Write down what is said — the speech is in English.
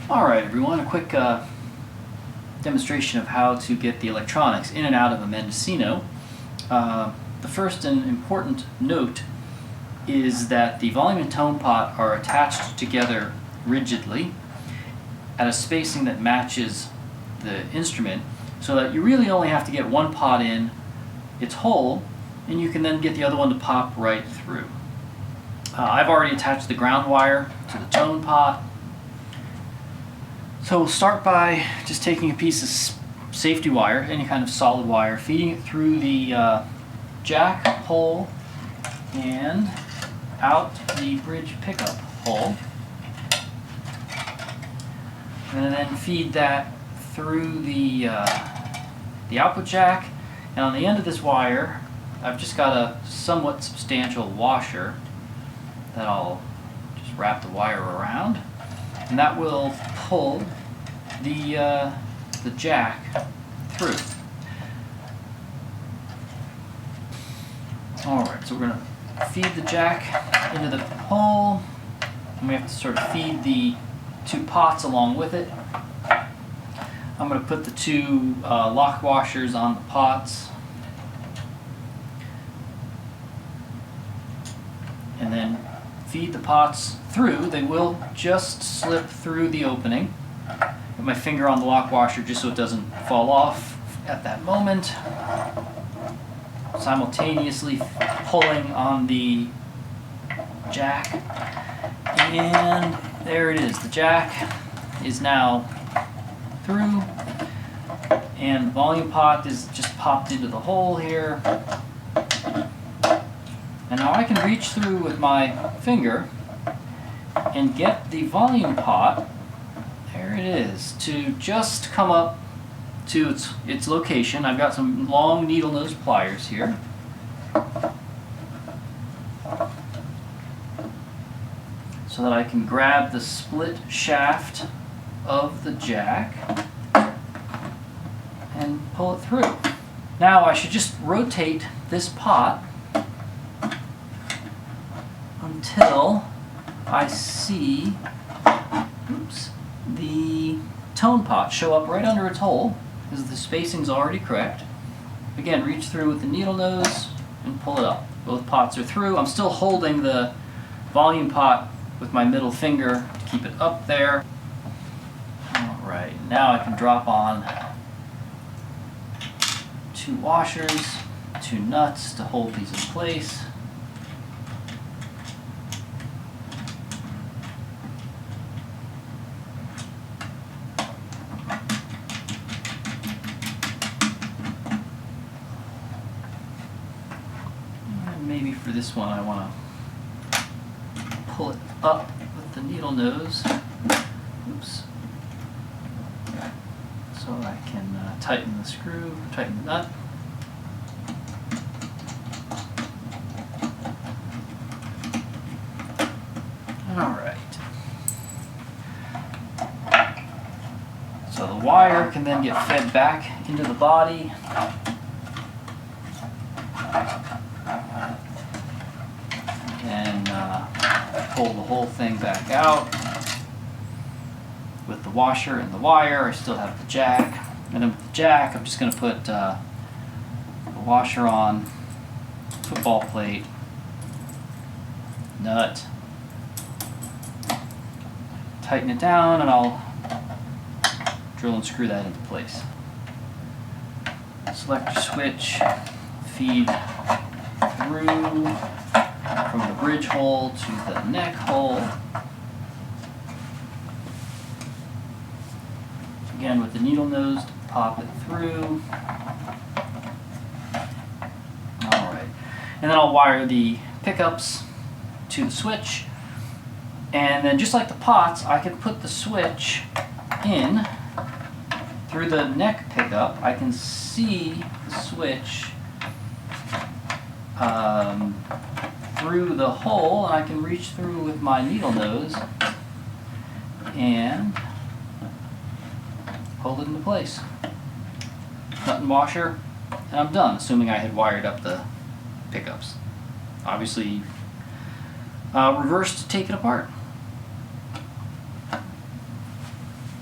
Alright everyone, a quick demonstration of how to get the electronics in and out of a Mendocino. The first and important note is that the volume and tone pot are attached together rigidly at a spacing that matches the instrument, so that you really only have to get one pot in its hole and you can then get the other one to pop right through. I've already attached the ground wire to the tone pot. So we'll start by just taking a piece of safety wire, any kind of solid wire, feeding it through the jack hole and out the bridge pickup hole. And then feed that through the output jack. And on the end of this wire, I've just got a somewhat substantial washer that I'll just wrap the wire around. And that will pull the jack through. Alright, so we're going to feed the jack into the hole, and we have to sort of feed the two pots along with it. I'm going to put the two lock washers on the pots, and then feed the pots through. They will just slip through the opening. Put my finger on the lock washer just so it doesn't fall off at that moment. Simultaneously pulling on the jack. And there it is. The jack is now through. And the volume pot is just popped into the hole here. And now I can reach through with my finger and get the volume pot, there it is, to just come up to its location. I've got some long needle nose pliers here. So that I can grab the split shaft of the jack and pull it through. Now I should just rotate this pot until I see the tone pot show up right under its hole, because the spacing's already correct. Again, reach through with the needle nose and pull it up. Both pots are through. I'm still holding the volume pot with my middle finger to keep it up there. Alright, now I can drop on two washers, two nuts to hold these in place. Maybe for this one I want to pull it up with the needle nose. Oops. So I can tighten the screw, tighten the nut. Alright. So the wire can then get fed back into the body. And pull the whole thing back out with the washer and the wire. I still have the jack, and then with the jack I'm just going to put the washer on, football plate, nut, tighten it down, and I'll drill and screw that into place. Select your switch, feed through from the bridge hole to the neck hole. Again with the needle nose to pop it through. Alright. And then I'll wire the pickups to the switch. And then just like the pots, I can put the switch in through the neck pickup. I can see the switch through the hole, and I can reach through with my needle nose and hold it into place. Nut and washer, and I'm done, assuming I had wired up the pickups. Obviously, reverse to take it apart.